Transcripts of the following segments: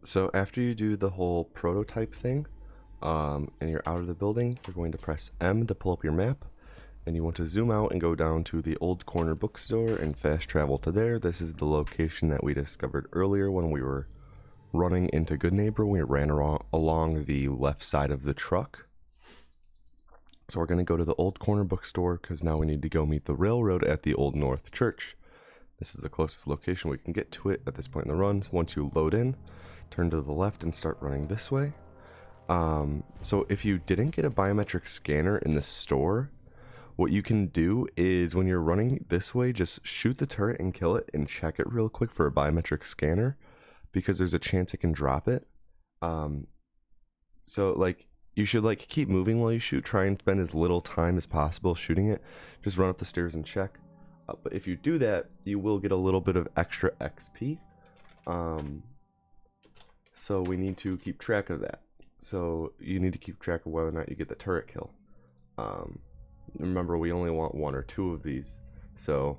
So after you do the whole prototype thing, and you're out of the building, you're going to press M to pull up your map, and you want to zoom out and go down to the Old Corner Bookstore and fast travel to there. This is the location that we discovered earlier when we were running into Good Neighbor. We ran along the left side of the truck. So we're going to go to the Old Corner Bookstore because now we need to go meet the railroad at the Old North Church. This is the closest location we can get to it at this point in the run. Once you load in, turn to the left and start running this way. So if you didn't get a biometric scanner in the store, what you can do is when you're running this way, just shoot the turret and kill it and check it real quick for a biometric scanner because there's a chance it can drop it. So like you should like keep moving while you shoot. Try and spend as little time as possible shooting it. Just run up the stairs and check. But if you do that, you will get a little bit of extra XP. So we need to keep track of that. So you need to keep track of whether or not you get the turret kill. Remember, we only want one or two of these. So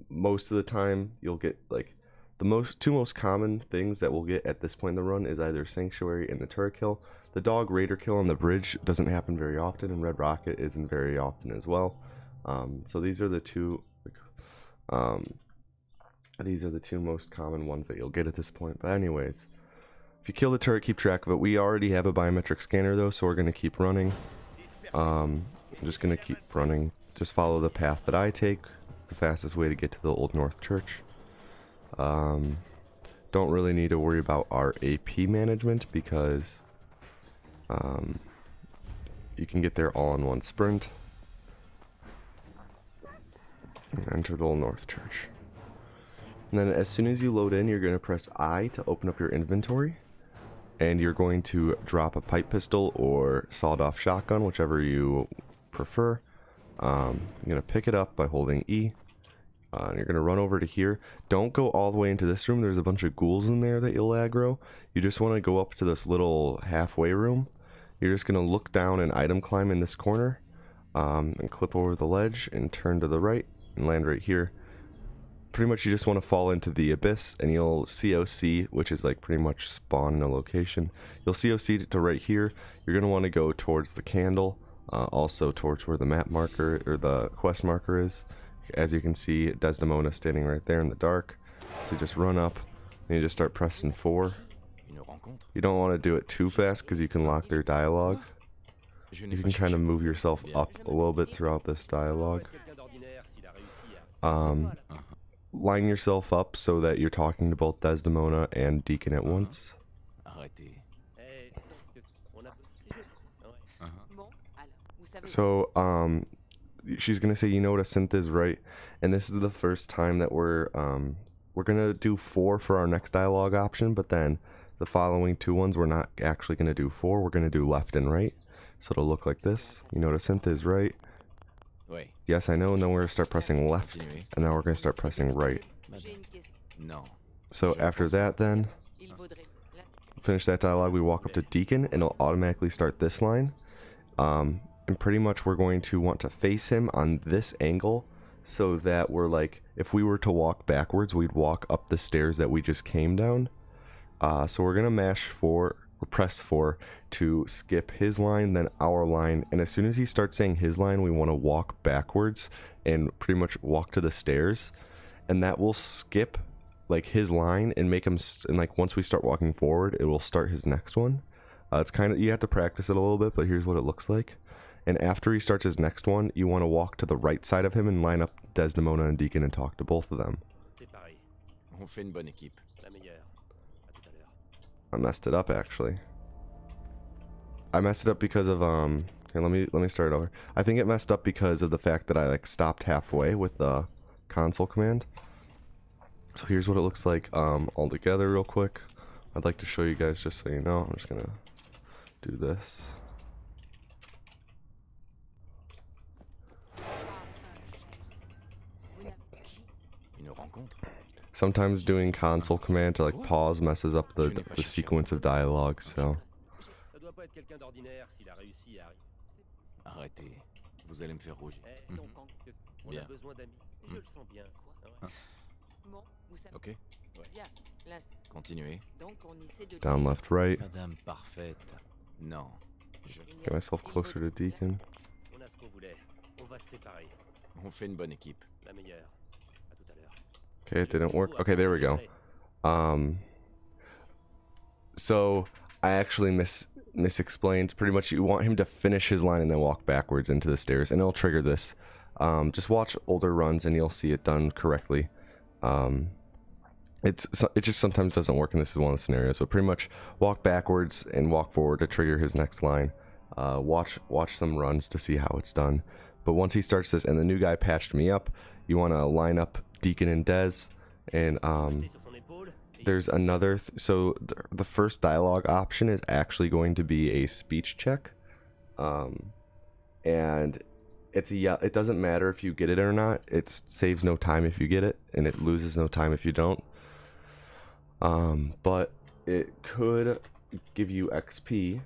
most of the time, you'll get like the two most common things that we'll get at this point in the run is either Sanctuary and the turret kill. The dog raider kill on the bridge doesn't happen very often, and Red Rocket isn't very often as well. So these are the two. These are the two most common ones that you'll get at this point. But anyways, if you kill the turret, keep track of it. We already have a biometric scanner though, so we're gonna keep running. I'm just gonna keep running. Just follow the path that I take. The fastest way to get to the Old North Church. Don't really need to worry about our AP management because you can get there all in one sprint. And enter the Old North Church. And then as soon as you load in, you're going to press I to open up your inventory. And you're going to drop a pipe pistol or sawed-off shotgun, whichever you prefer. You're going to pick it up by holding E. And you're going to run over to here. Don't go all the way into this room. There's a bunch of ghouls in there that you'll aggro. You just want to go up to this little halfway room. You're just going to look down and item climb in this corner. And clip over the ledge and turn to the right and land right here. Pretty much you just want to fall into the abyss and you'll COC, which is like pretty much spawn in a location. You'll COC to right here. You're going to want to go towards the candle, also towards where the map marker or the quest marker is. As you can see, Desdemona standing right there in the dark. So you just run up and you just start pressing 4. You don't want to do it too fast because you can lock their dialogue. You can kind of move yourself up a little bit throughout this dialogue. Line yourself up so that you're talking to both Desdemona and Deacon at once. So, she's gonna say, you know what a synth is, right? And this is the first time that we're gonna do 4 for our next dialogue option, but then the following 2 ones we're not actually gonna do 4, we're gonna do left and right. So it'll look like this. You know what a synth is, right? Yes, I know, and then we're gonna start pressing left, and now we're gonna start pressing right. So after that then, finish that dialogue, we walk up to Deacon, and it'll automatically start this line. And pretty much we're going to want to face him on this angle, so that we're like, if we were to walk backwards, we'd walk up the stairs that we just came down. So we're gonna mash 4, or press 4 to skip his line, then our line, and as soon as he starts saying his line, we want to walk backwards and pretty much walk to the stairs, and that will skip like his line and make him and like once we start walking forward, it will start his next one. It's kind of, you have to practice it a little bit, but here's what it looks like. And after he starts his next one, you want to walk to the right side of him and line up Desdemona and Deacon and talk to both of them. I messed it up actually. I messed it up because of here, let me start over. I think it messed up because of the fact that I like stopped halfway with the console command. So here's what it looks like all together real quick. I'd like to show you guys just so you know. I'm just gonna do this. Sometimes doing console command to like pause messes up the sequence of dialogue, so. Ok. Continuez. Down, left, right. Madame parfaite. Non. Get myself closer to Deacon. On a ce qu'on voulait. On va se séparer. On fait une bonne équipe. La meilleure. À tout à l'heure. Okay, it didn't work. Okay, there we go. So I actually misexplained. Pretty much, you want him to finish his line and then walk backwards into the stairs, and it'll trigger this. Just watch older runs, and you'll see it done correctly. It just sometimes doesn't work, and this is one of the scenarios. But pretty much, walk backwards and walk forward to trigger his next line. Watch some runs to see how it's done. But once he starts this, and the new guy patched me up, you want to line up Deacon and Dez, and there's another. So the first dialogue option is actually going to be a speech check, and it's it doesn't matter if you get it or not. It saves no time if you get it, and it loses no time if you don't. But it could give you XP.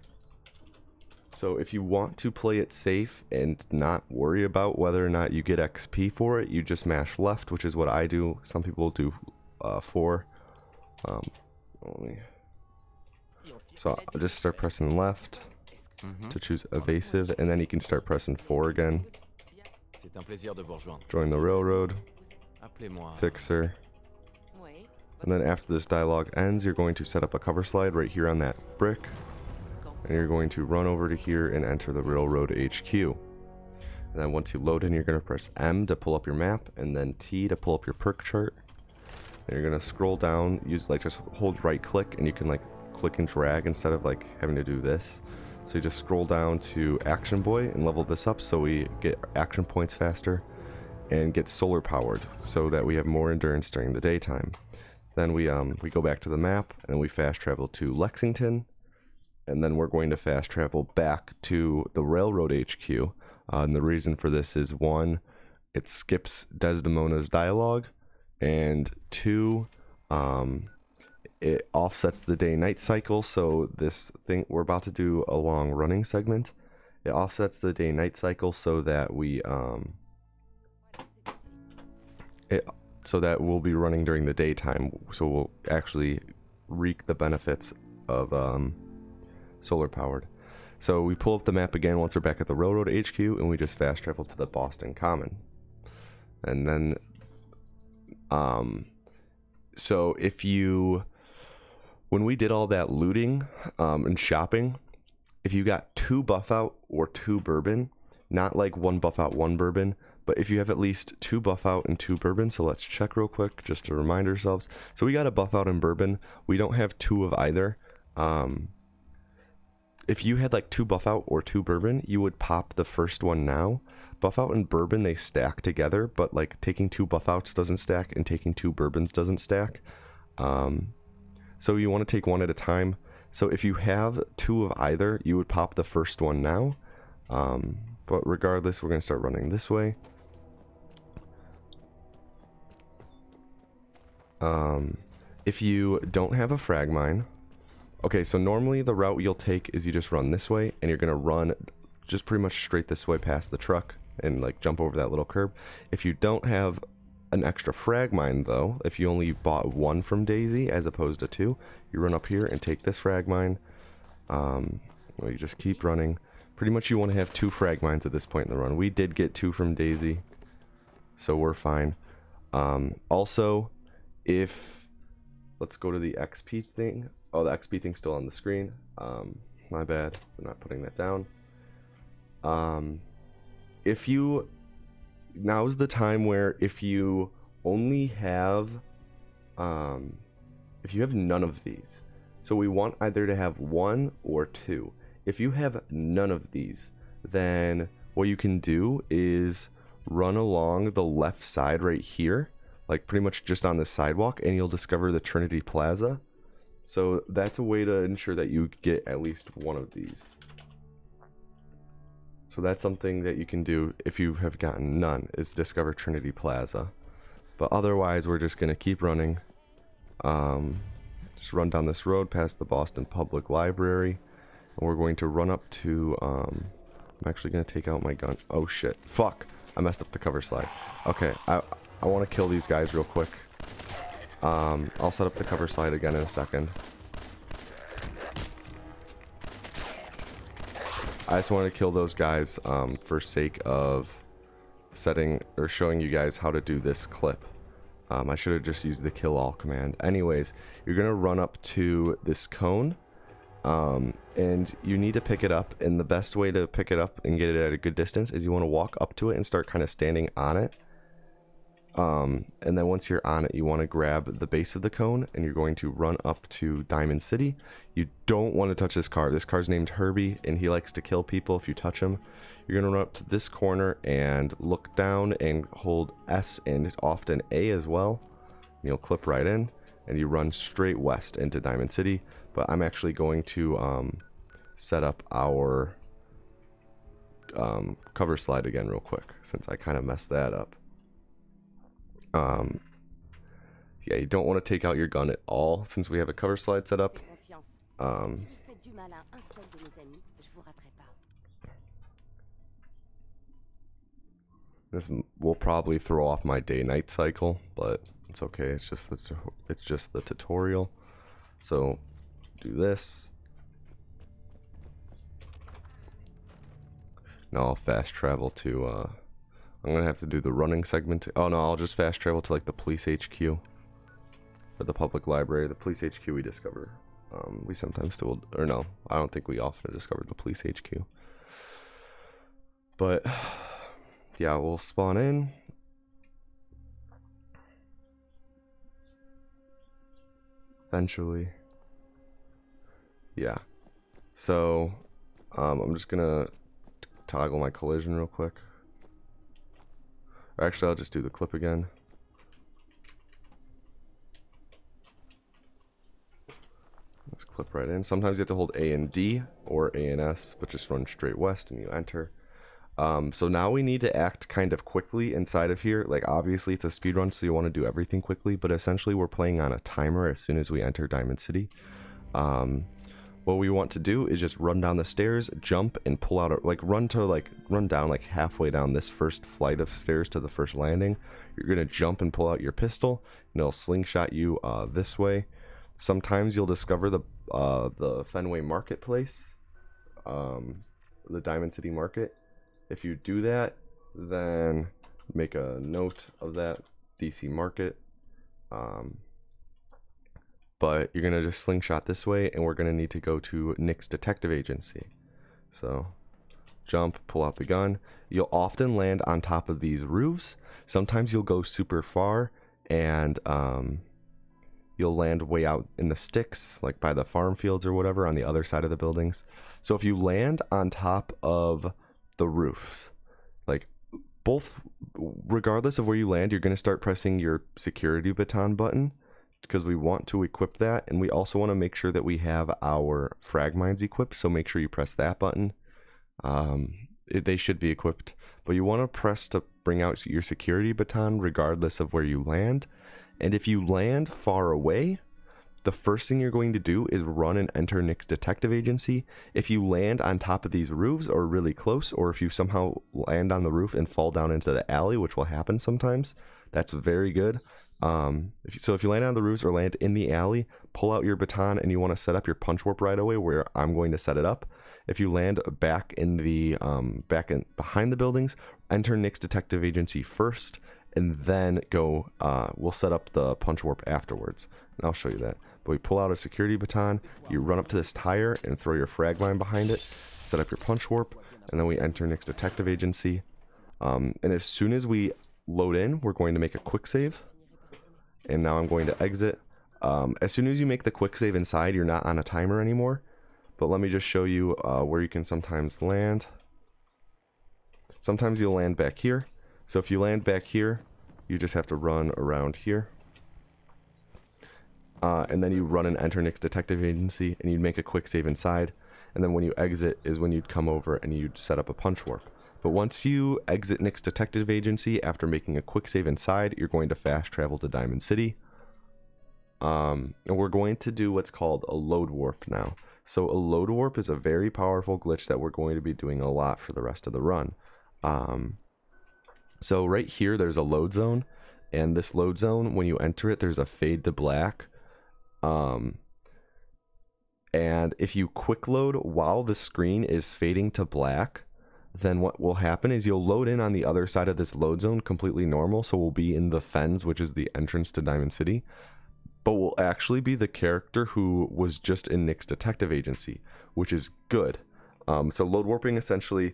So if you want to play it safe and not worry about whether or not you get XP for it, you just mash left, which is what I do. Some people do 4. So I'll just start pressing left to choose evasive, and then you can start pressing 4 again. Join the railroad, fixer, and then after this dialogue ends, you're going to set up a cover slide right here on that brick, and you're going to run over to here and enter the railroad HQ. And then once you load in, you're going to press M to pull up your map, and then T to pull up your perk chart. And you're going to scroll down, just hold right click, and you can click and drag instead of having to do this. So you just scroll down to Action Boy and level this up so we get action points faster, and get solar powered so that we have more endurance during the daytime. Then we go back to the map, and we fast travel to Lexington, and then we're going to fast travel back to the railroad HQ. And the reason for this is 1, it skips Desdemona's dialogue, and 2, it offsets the day-night cycle. So this thing, we're about to do a long running segment. It offsets the day-night cycle so that so that we'll be running during the daytime. So we'll actually reap the benefits of solar powered. So we pull up the map again once we're back at the railroad HQ, and we just fast travel to the Boston Common. And then so when we did all that looting and shopping, if you got 2 buff out or 2 bourbon, not 1 buff out 1 bourbon, but if you have at least 2 buff out and 2 bourbon, so let's check real quick just to remind ourselves. So we got a buff out and bourbon. We don't have 2 of either. If you had 2 buff out or 2 bourbon, you would pop the first one now. Buff out and bourbon, they stack together, but taking 2 buff outs doesn't stack, and taking 2 bourbons doesn't stack. So you want to take one at a time. So if you have 2 of either, you would pop the first one now. But regardless, we're going to start running this way. If you don't have a frag mine, okay, so normally the route you'll take is you just run this way, and you're going to run just pretty much straight this way past the truck and jump over that little curb. If you don't have an extra frag mine though, if you only bought 1 from Daisy as opposed to 2, you run up here and take this frag mine. You just keep running. Pretty much you want to have 2 frag mines at this point in the run. We did get 2 from Daisy, so we're fine. Also, let's go to the XP thing. Oh, the XP thing's still on the screen. My bad, I'm not putting that down. Now's the time where if you only have if you have none of these, so we want either to have 1 or 2. If you have none of these, then what you can do is run along the left side right here, pretty much just on the sidewalk, and you'll discover the Trinity Plaza. So that's a way to ensure that you get at least 1 of these. So that's something that you can do if you have gotten none, is discover Trinity Plaza. But otherwise, we're just going to keep running. Just run down this road past the Boston Public Library. And we're going to run up to, I'm actually going to take out my gun. Oh shit, fuck, I messed up the cover slide. Okay, I want to kill these guys real quick. I'll set up the cover slide again in a second. I just wanted to kill those guys for sake of setting or showing you guys how to do this clip. I should have just used the kill all command. Anyways, you're gonna run up to this cone, and you need to pick it up, and the best way to pick it up and get it at a good distance is you want to walk up to it and start kind of standing on it. And then once you're on it, you want to grab the base of the cone, and you're going to run up to Diamond City. You don't want to touch this car. This car's named Herbie, and he likes to kill people if you touch him. You're going to run up to this corner and look down and hold S and often A as well. You'll clip right in, and you run straight west into Diamond City. But I'm actually going to set up our cover slide again real quick, since I kind of messed that up. Yeah, you don't want to take out your gun at all since we have a cover slide set up. This will probably throw off my day-night cycle, but it's okay. It's just the tutorial. So do this. Now I'll fast travel to I'm gonna have to do the running segment. Oh no, I'll just fast travel to like the police HQ or the public library. The police HQ we discover. We sometimes still, or no, I don't think we often discover the police HQ. But yeah, we'll spawn in. Eventually. Yeah. So I'm just gonna toggle my collision real quick. Or actually, I'll just do the clip again. Let's clip right in. Sometimes you have to hold A and D or A and S, but just run straight west and you enter. So now we need to act kind of quickly inside of here. Like obviously it's a speed run, so you want to do everything quickly, but essentially we're playing on a timer as soon as we enter Diamond City. What we want to do is just run down the stairs, jump, and pull out, run down like halfway down this first flight of stairs to the first landing. You're gonna jump and pull out your pistol, and it'll slingshot you this way. Sometimes you'll discover the Fenway Marketplace, the Diamond City Market. If you do that, then make a note of that DC Market. But you're gonna just slingshot this way, and we're gonna need to go to Nick's Detective Agency. So jump, pull out the gun. You'll often land on top of these roofs. Sometimes you'll go super far, and you'll land way out in the sticks, like by the farm fields or whatever, on the other side of the buildings. So if you land on top of the roofs, like both, regardless of where you land, you're gonna start pressing your security baton button, because we want to equip that, and we also want to make sure that we have our frag mines equipped, so make sure you press that button. They should be equipped, but you want to press to bring out your security baton regardless of where you land. And if you land far away, the first thing you're going to do is run and enter Nick's Detective Agency. If you land on top of these roofs or really close, or if you somehow land on the roof and fall down into the alley, which will happen sometimes, that's very good. If you land on the roofs or land in the alley, pull out your baton, and you want to set up your punch warp right away where I'm going to set it up. If you land back in the behind the buildings, enter Nick's Detective Agency first, and then go. We'll set up the punch warp afterwards, and I'll show you that. But we pull out a security baton, you run up to this tire and throw your frag mine behind it, set up your punch warp, and then we enter Nick's Detective Agency. And as soon as we load in, we're going to make a quick save. And now I'm going to exit. As soon as you make the quick save inside, you're not on a timer anymore. But let me just show you where you can sometimes land. Sometimes you'll land back here. So if you land back here, you just have to run around here. And then you run and enter Nick's Detective Agency, and you'd make a quick save inside. And then when you exit is when you'd come over and you'd set up a punch warp. But once you exit Nick's Detective Agency after making a quick save inside, you're going to fast travel to Diamond City. And we're going to do what's called a load warp now. So a load warp is a very powerful glitch that we're going to be doing a lot for the rest of the run. So right here, there's a load zone. And this load zone, when you enter it, there's a fade to black. And if you quick load while the screen is fading to black, then what will happen is you'll load in on the other side of this load zone completely normal. So we'll be in the Fens, which is the entrance to Diamond City, but we'll actually be the character who was just in Nick's detective agency, which is good. So load warping, essentially,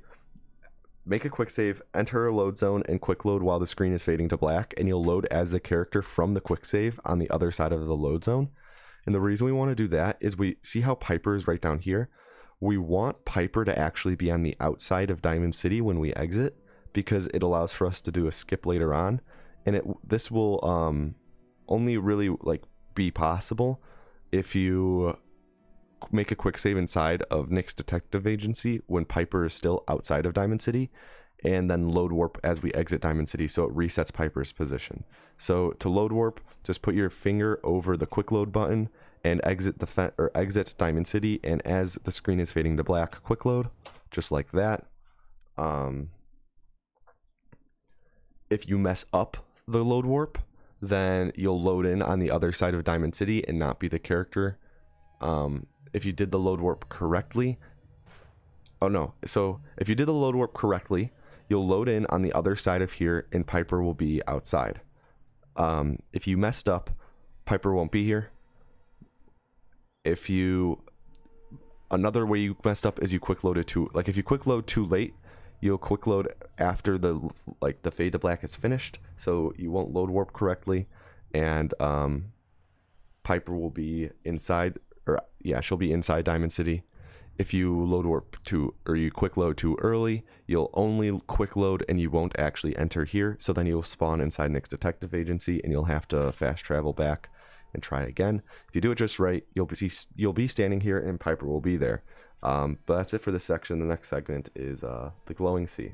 make a quick save, enter a load zone, and quick load while the screen is fading to black, and you'll load as the character from the quick save on the other side of the load zone. And the reason we want to do that is we see how Piper is right down here. We want Piper to actually be on the outside of Diamond City when we exit, because it allows for us to do a skip later on, and this will only really like be possible if you make a quick save inside of Nick's detective agency when Piper is still outside of Diamond City, and then load warp as we exit Diamond City, so it resets Piper's position. So to load warp, just put your finger over the quick load button and exit exit Diamond City, and as the screen is fading to black, quick load, just like that. If you mess up the load warp, then you'll load in on the other side of Diamond City and not be the character. If you did the load warp correctly, so if you did the load warp correctly, you'll load in on the other side of here and Piper will be outside. If you messed up, Piper won't be here. Another way you messed up is you quick loaded if you quick load too late, you'll quick load after the fade to black is finished, so you won't load warp correctly, and Piper will be inside, she'll be inside Diamond City. If you load warp you quick load too early, you'll only quick load and you won't actually enter here, so then you'll spawn inside Nick's detective agency and you'll have to fast travel back and try again. If you do it just right, you'll be standing here and Piper will be there. But that's it for this section. The next segment is the glowing sea.